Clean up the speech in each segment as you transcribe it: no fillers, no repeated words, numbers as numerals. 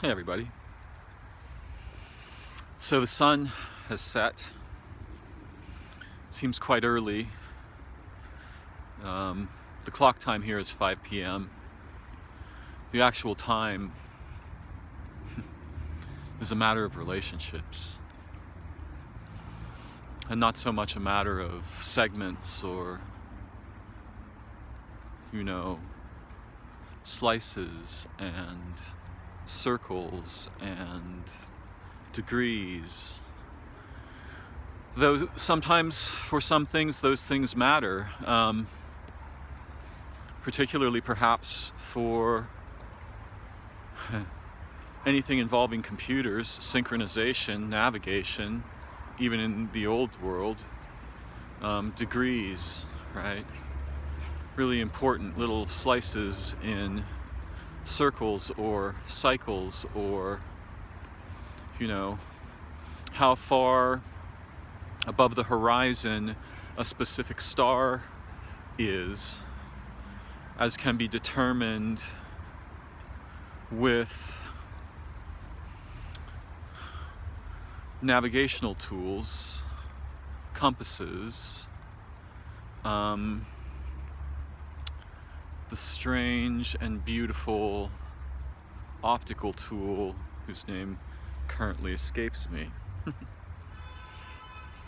Hey everybody. So the sun has set. Seems quite early. The clock time here is 5 p.m. The actual time is a matter of relationships, and not so much a matter of segments or, slices and circles and degrees. Though sometimes for some things those things matter, particularly perhaps for anything involving computers, synchronization, navigation, even in the old world, degrees, right? Really important little slices in circles or cycles, or how far above the horizon a specific star is, as can be determined with navigational tools, compasses, the strange and beautiful optical tool whose name currently escapes me.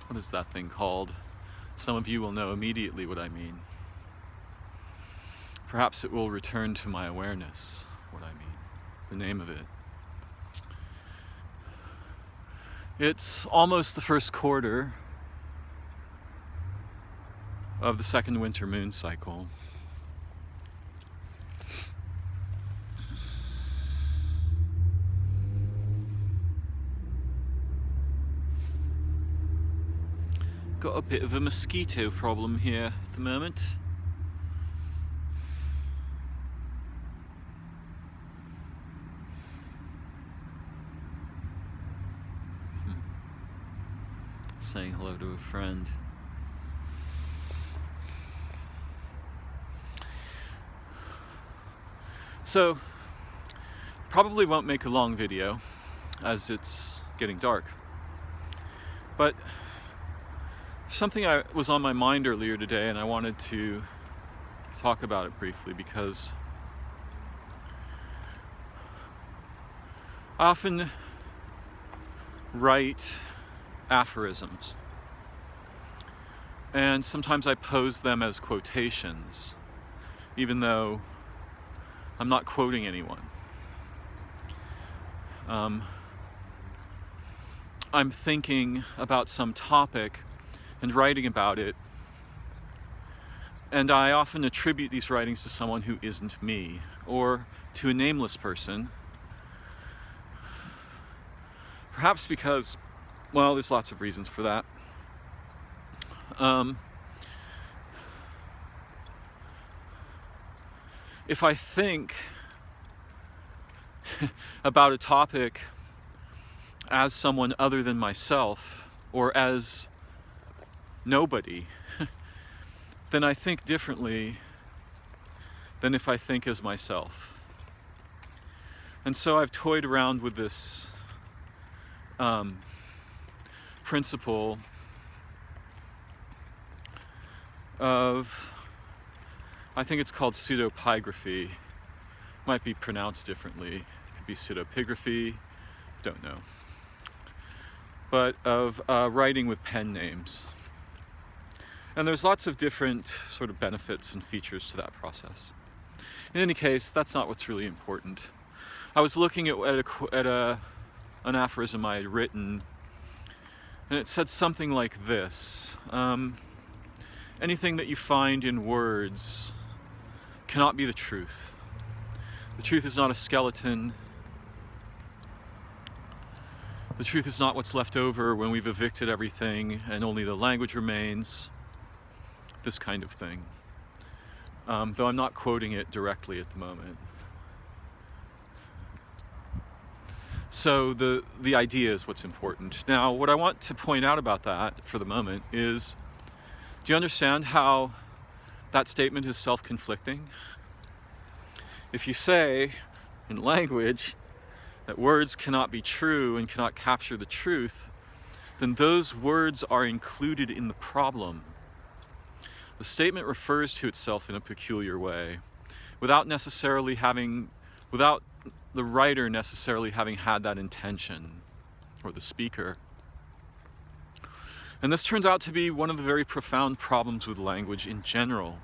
What is that thing called? Some of you will know immediately what I mean. Perhaps it will return to my awareness what I mean, the name of it. It's almost the first quarter of the second winter moon cycle. Got a bit of a mosquito problem here at the moment. Saying hello to a friend. So, probably won't make a long video as it's getting dark. But something was on my mind earlier today, and I wanted to talk about it briefly because I often write aphorisms, and sometimes I pose them as quotations, even though I'm not quoting anyone. I'm thinking about some topic and writing about it, and I often attribute these writings to someone who isn't me, or to a nameless person, perhaps because, well, there's lots of reasons for that. If I think about a topic as someone other than myself, or as nobody, then I think differently than if I think as myself. And so I've toyed around with this principle of, I think it's called pseudepigraphy. Might be pronounced differently. It could be pseudepigraphy, don't know. But of writing with pen names. And there's lots of different sort of benefits and features to that process. In any case, that's not what's really important. I was looking at an aphorism I had written, and it said something like this. Anything that you find in words cannot be the truth. The truth is not a skeleton. The truth is not what's left over when we've evicted everything and only the language remains. This kind of thing. Though I'm not quoting it directly at the moment. So the idea is what's important. Now, what I want to point out about that for the moment is, do you understand how that statement is self-conflicting? If you say, in language, that words cannot be true and cannot capture the truth, then those words are included in the problem. The statement refers to itself in a peculiar way, without the writer necessarily having had that intention, or the speaker. And this turns out to be one of the very profound problems with language in general.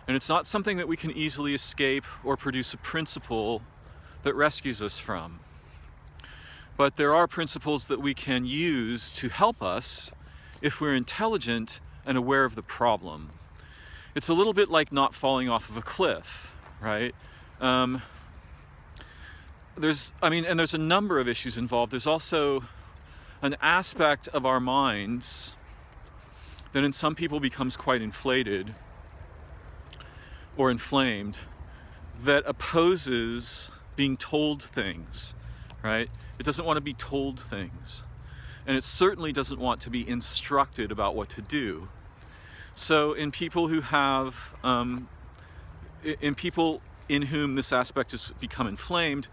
And it's not something that we can easily escape or produce a principle that rescues us from. But there are principles that we can use to help us if we're intelligent and aware of the problem. It's a little bit like not falling off of a cliff, right? There's a number of issues involved. There's also an aspect of our minds that in some people becomes quite inflated or inflamed, that opposes being told things, right? It doesn't want to be told things. And it certainly doesn't want to be instructed about what to do. So in people who have, in people in whom this aspect has become inflamed,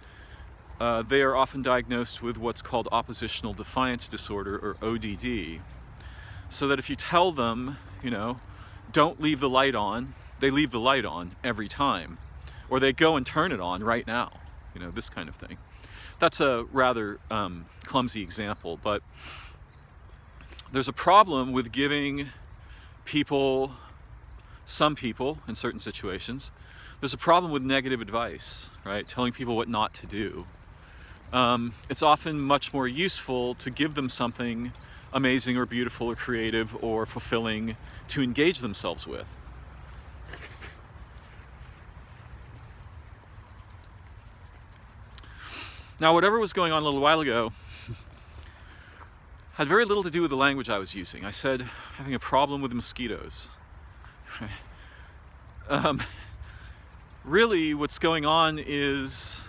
they are often diagnosed with what's called oppositional defiance disorder, or ODD. So that if you tell them, don't leave the light on, they leave the light on every time. Or they go and turn it on right now, this kind of thing. That's a rather clumsy example, but there's a problem with giving some people in certain situations, there's a problem with negative advice, right? Telling people what not to do. It's often much more useful to give them something amazing or beautiful or creative or fulfilling to engage themselves with. Now, whatever was going on a little while ago had very little to do with the language I was using. I said having a problem with mosquitoes. Really, what's going on is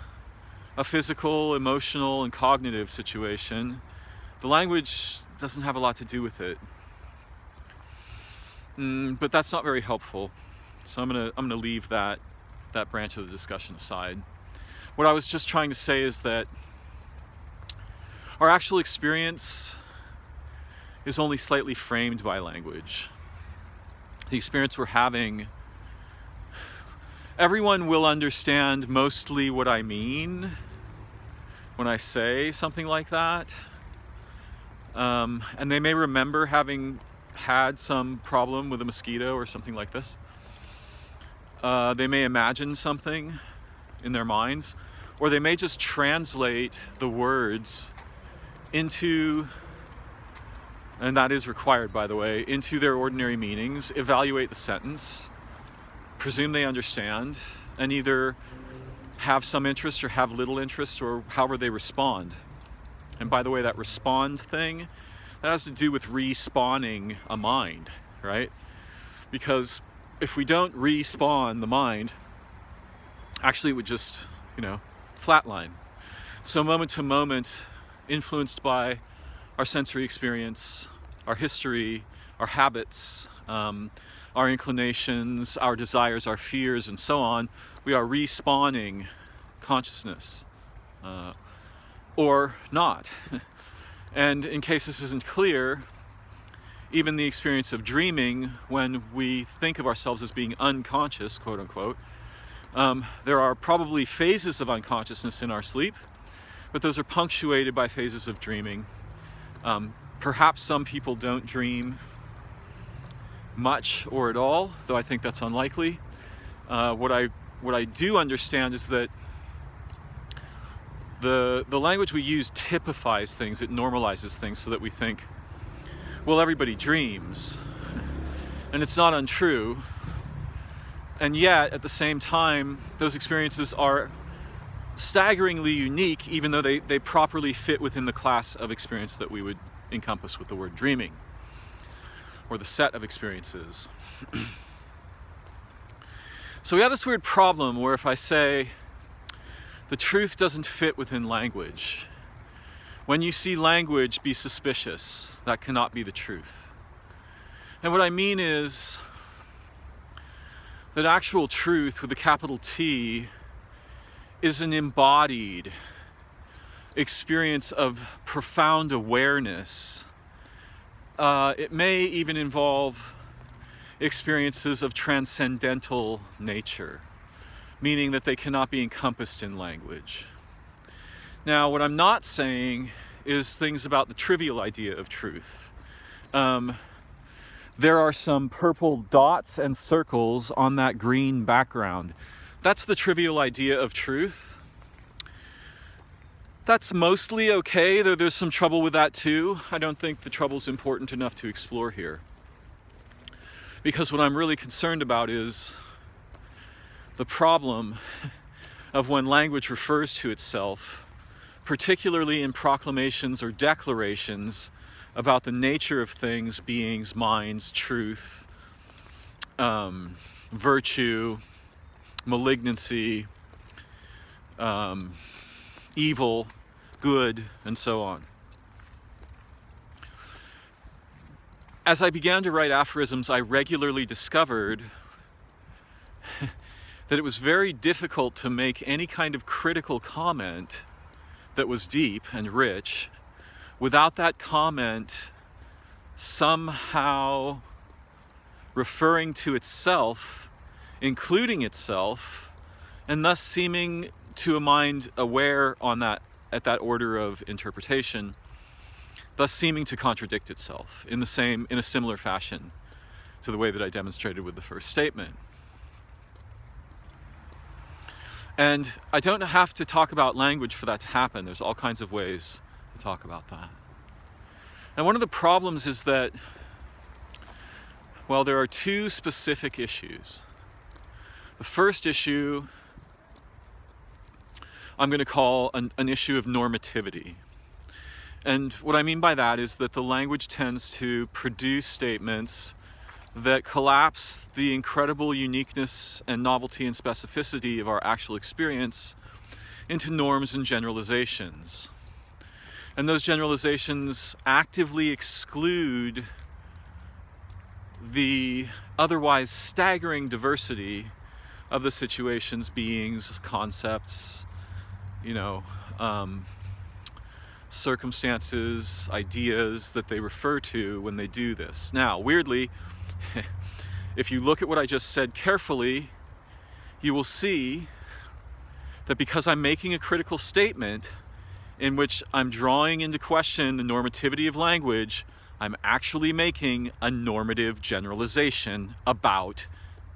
a physical, emotional, and cognitive situation. The language doesn't have a lot to do with it. But that's not very helpful. So I'm gonna leave that branch of the discussion aside. What I was just trying to say is that our actual experience is only slightly framed by language. The experience we're having, everyone will understand mostly what I mean when I say something like that. And they may remember having had some problem with a mosquito or something like this. They may imagine something in their minds, or they may just translate the words into, and that is required, by the way, into their ordinary meanings, evaluate the sentence, presume they understand, and either have some interest or have little interest, or however they respond. And by the way, that respond thing, that has to do with respawning a mind, right? Because if we don't respawn the mind, actually it would just, flatline. So moment to moment, influenced by our sensory experience, our history, our habits, our inclinations, our desires, our fears, and so on, we are respawning consciousness, or not. And in case this isn't clear, even the experience of dreaming, when we think of ourselves as being unconscious, quote unquote, there are probably phases of unconsciousness in our sleep, but those are punctuated by phases of dreaming. Perhaps some people don't dream much or at all, though I think that's unlikely. What I do understand is that the language we use typifies things, it normalizes things so that we think, well, everybody dreams. And it's not untrue. And yet, at the same time, those experiences are staggeringly unique, even though they properly fit within the class of experience that we would encompass with the word dreaming, or the set of experiences. So we have this weird problem where if I say the truth doesn't fit within language, when you see language, be suspicious. That cannot be the truth. And what I mean is that actual truth with a capital T is an embodied experience of profound awareness. It may even involve experiences of transcendental nature, meaning that they cannot be encompassed in language. Now, what I'm not saying is things about the trivial idea of truth. There are some purple dots and circles on that green background. That's the trivial idea of truth. That's mostly okay, though there's some trouble with that too. I don't think the trouble's important enough to explore here. Because what I'm really concerned about is the problem of when language refers to itself, particularly in proclamations or declarations about the nature of things, beings, minds, truth, virtue, malignancy, evil, good, and so on. As I began to write aphorisms, I regularly discovered that it was very difficult to make any kind of critical comment that was deep and rich without that comment somehow referring to itself, including itself, and thus seeming to a mind aware on that, at that order of interpretation, thus seeming to contradict itself in a similar fashion to the way that I demonstrated with the first statement. And I don't have to talk about language for that to happen. There's all kinds of ways to talk about that. And one of the problems is that, well, there are two specific issues. The first issue I'm going to call an issue of normativity. And what I mean by that is that the language tends to produce statements that collapse the incredible uniqueness and novelty and specificity of our actual experience into norms and generalizations. And those generalizations actively exclude the otherwise staggering diversity of the situations, beings, concepts, circumstances, ideas that they refer to when they do this. Now, weirdly, if you look at what I just said carefully, you will see that because I'm making a critical statement in which I'm drawing into question the normativity of language, I'm actually making a normative generalization about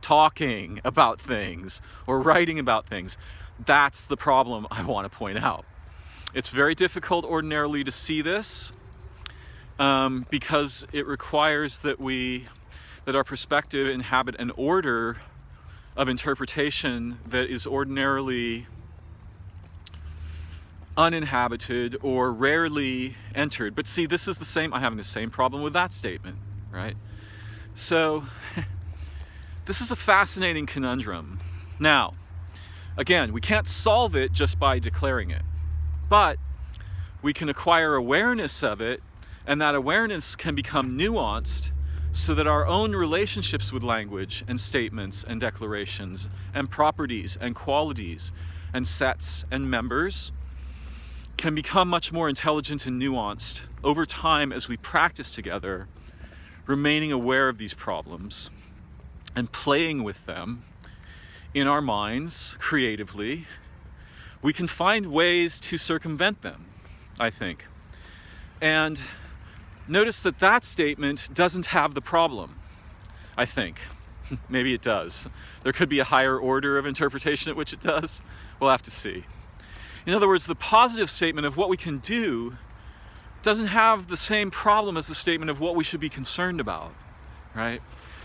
talking about things or writing about things. That's the problem I want to point out. It's very difficult ordinarily to see this because it requires that our perspective inhabit an order of interpretation that is ordinarily uninhabited or rarely entered. But see, I'm having the same problem with that statement, right? So this is a fascinating conundrum. Now, again, we can't solve it just by declaring it, but we can acquire awareness of it, and that awareness can become nuanced so that our own relationships with language and statements and declarations and properties and qualities and sets and members can become much more intelligent and nuanced over time as we practice together, remaining aware of these problems and playing with them in our minds creatively. We can find ways to circumvent them, I think. And notice that statement doesn't have the problem, I think. Maybe it does. There could be a higher order of interpretation at which it does. We'll have to see. In other words, the positive statement of what we can do doesn't have the same problem as the statement of what we should be concerned about, right?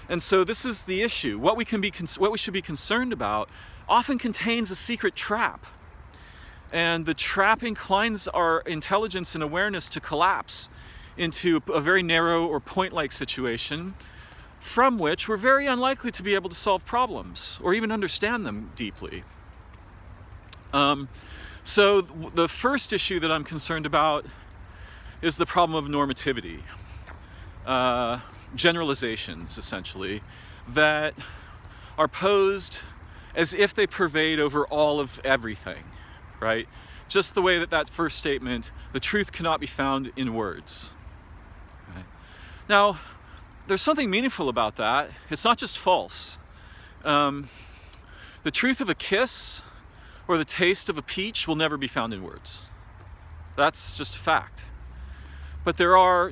And so this is the issue. What we should be concerned about often contains a secret trap. And the trap inclines our intelligence and awareness to collapse into a very narrow or point-like situation from which we're very unlikely to be able to solve problems or even understand them deeply. So the first issue that I'm concerned about is the problem of normativity. Generalizations, essentially, that are posed as if they pervade over all of everything, right? just the way that that first statement, the truth cannot be found in words. Right? Now, there's something meaningful about that. It's not just false. The truth of a kiss or the taste of a peach will never be found in words. That's just a fact. But there are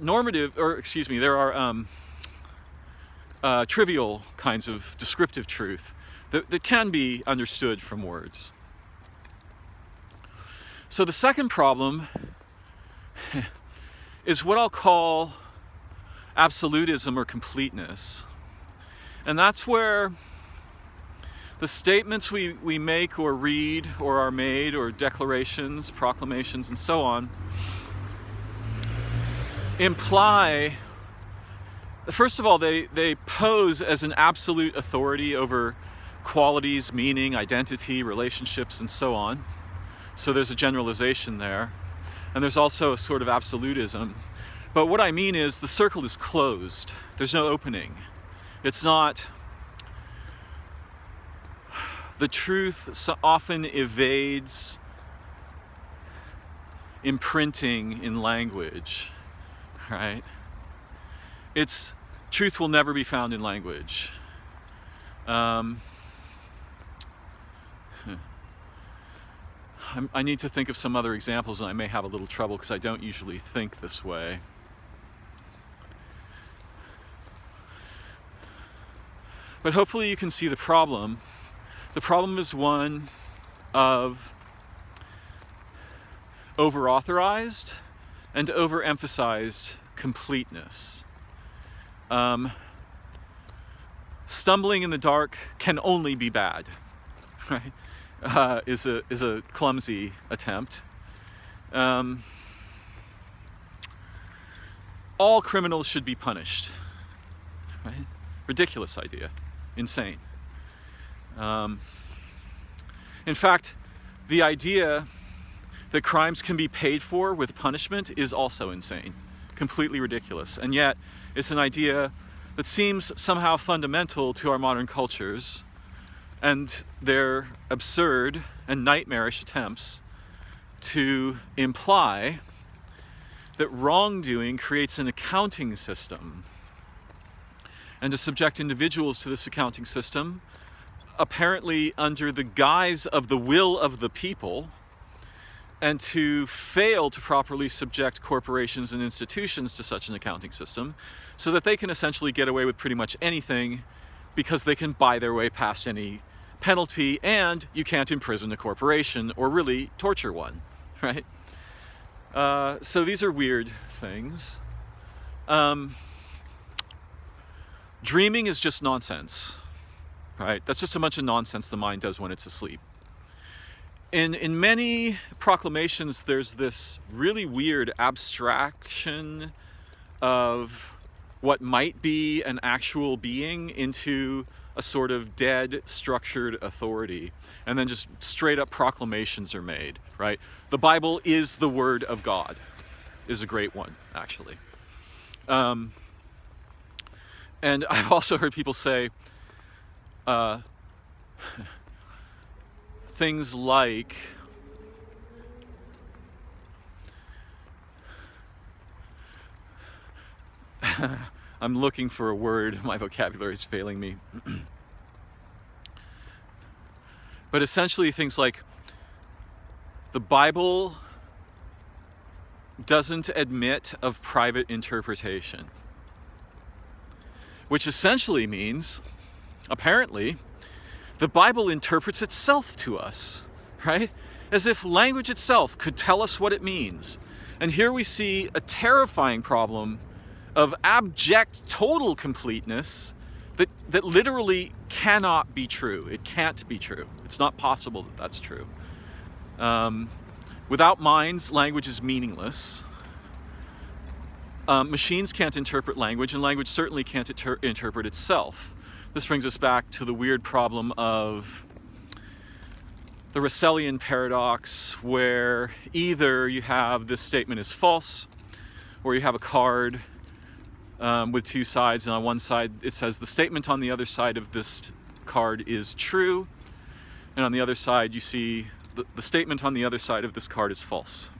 trivial kinds of descriptive truth that can be understood from words. So the second problem is what I'll call absolutism or completeness. And that's where the statements we make or read or are made, or declarations, proclamations, and so on, imply, first of all, they pose as an absolute authority over qualities, meaning, identity, relationships, and so on. So there's a generalization there. And there's also a sort of absolutism. But what I mean is the circle is closed. There's no opening. It's not... The truth so often evades imprinting in language, right? Truth will never be found in language. I need to think of some other examples, and I may have a little trouble because I don't usually think this way. But hopefully you can see the problem. The problem is one of over-authorized and over-emphasized completeness. Stumbling in the dark can only be bad, right? Is a clumsy attempt. All criminals should be punished, right? Ridiculous idea, insane. In fact, the idea that crimes can be paid for with punishment is also insane, completely ridiculous. And yet, it's an idea that seems somehow fundamental to our modern cultures and their absurd and nightmarish attempts to imply that wrongdoing creates an accounting system, and to subject individuals to this accounting system, apparently under the guise of the will of the people, and to fail to properly subject corporations and institutions to such an accounting system, so that they can essentially get away with pretty much anything because they can buy their way past any penalty, and you can't imprison a corporation or really torture one, right? So these are weird things. Dreaming is just nonsense, right? That's just a bunch of nonsense the mind does when it's asleep. In many proclamations, there's this really weird abstraction of what might be an actual being into a sort of dead, structured authority. And then just straight up proclamations are made, right? The Bible is the Word of God, is a great one, actually. And I've also heard people say things like, I'm looking for a word, my vocabulary is failing me. But essentially things like, the Bible doesn't admit of private interpretation. Which essentially means, apparently, the Bible interprets itself to us, right? As if language itself could tell us what it means. And here we see a terrifying problem of abject total completeness that literally cannot be true. It can't be true. It's not possible that that's true. Without minds, language is meaningless. Machines can't interpret language, and language certainly can't interpret itself. This brings us back to the weird problem of the Russellian paradox, where either you have this statement is false, or you have a card with two sides, and on one side it says the statement on the other side of this card is true, and on the other side you see the statement on the other side of this card is false.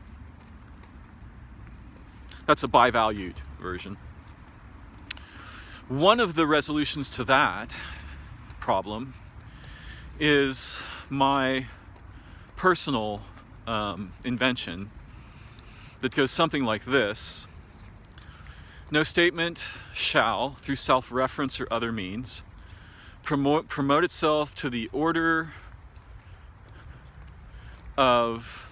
That's a bi-valued version. One of the resolutions to that problem is my personal invention that goes something like this. No statement shall, through self-reference or other means, promote itself to the order of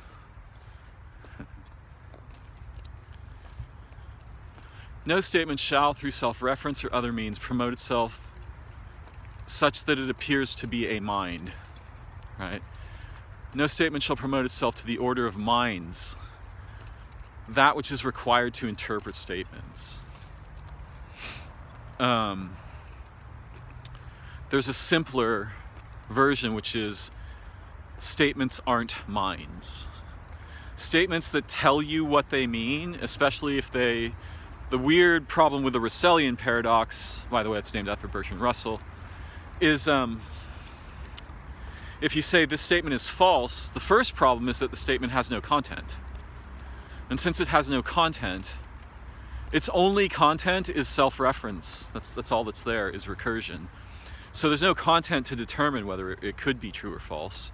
no statement shall, through self-reference or other means, promote itself such that it appears to be a mind, right? No statement shall promote itself to the order of minds, that which is required to interpret statements. There's a simpler version, which is statements aren't minds. Statements that tell you what they mean, especially if the weird problem with the Russellian paradox, by the way, it's named after Bertrand Russell, is if you say this statement is false, the first problem is that the statement has no content. And since it has no content, its only content is self-reference. That's all that's there, is recursion. So there's no content to determine whether it could be true or false.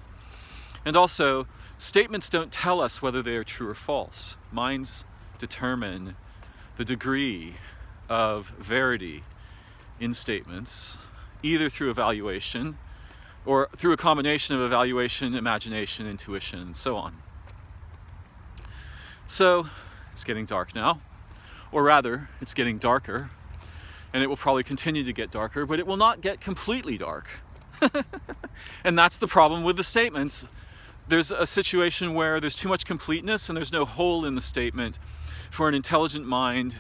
And also, statements don't tell us whether they are true or false. Minds determine the degree of verity in statements, either through evaluation or through a combination of evaluation, imagination, intuition, and so on. So it's getting dark now, or rather, it's getting darker, and it will probably continue to get darker, but it will not get completely dark. And that's the problem with the statements. There's a situation where there's too much completeness and there's no hole in the statement for an intelligent mind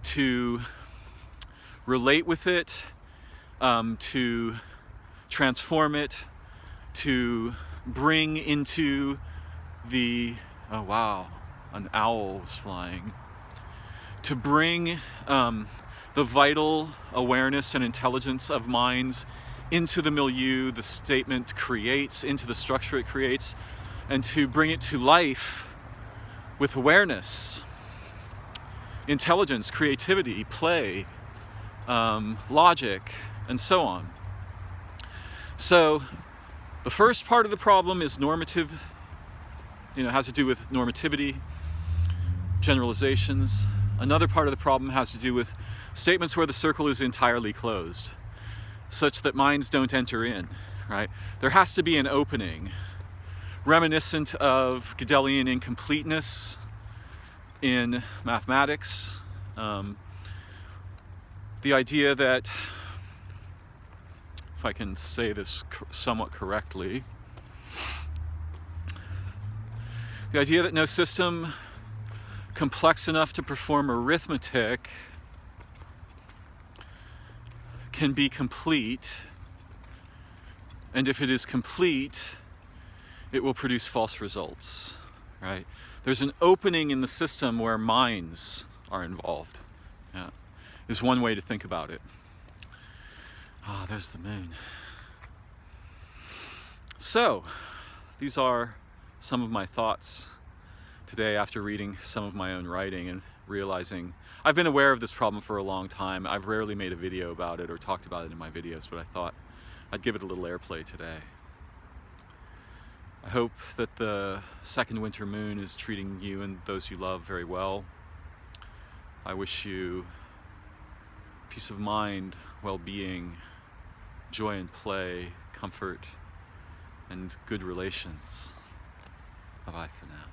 to relate with it, to transform it, to bring into the, oh wow, an owl was flying, to bring the vital awareness and intelligence of minds into the milieu the statement creates, into the structure it creates, and to bring it to life with awareness, intelligence, creativity, play, logic, and so on. So the first part of the problem is normative, has to do with normativity, generalizations. Another part of the problem has to do with statements where the circle is entirely closed, such that minds don't enter in, right? There has to be an opening, reminiscent of Gödelian incompleteness in mathematics. The idea that, if I can say this somewhat correctly, the idea that no system complex enough to perform arithmetic can be complete, and if it is complete, it will produce false results, right? There's an opening in the system where minds are involved. Yeah, is one way to think about it. Ah, there's the moon. So, these are some of my thoughts today after reading some of my own writing and realizing I've been aware of this problem for a long time. I've rarely made a video about it or talked about it in my videos, but I thought I'd give it a little airplay today. I hope that the second winter moon is treating you and those you love very well. I wish you peace of mind, well-being, joy and play, comfort, and good relations. Bye-bye for now.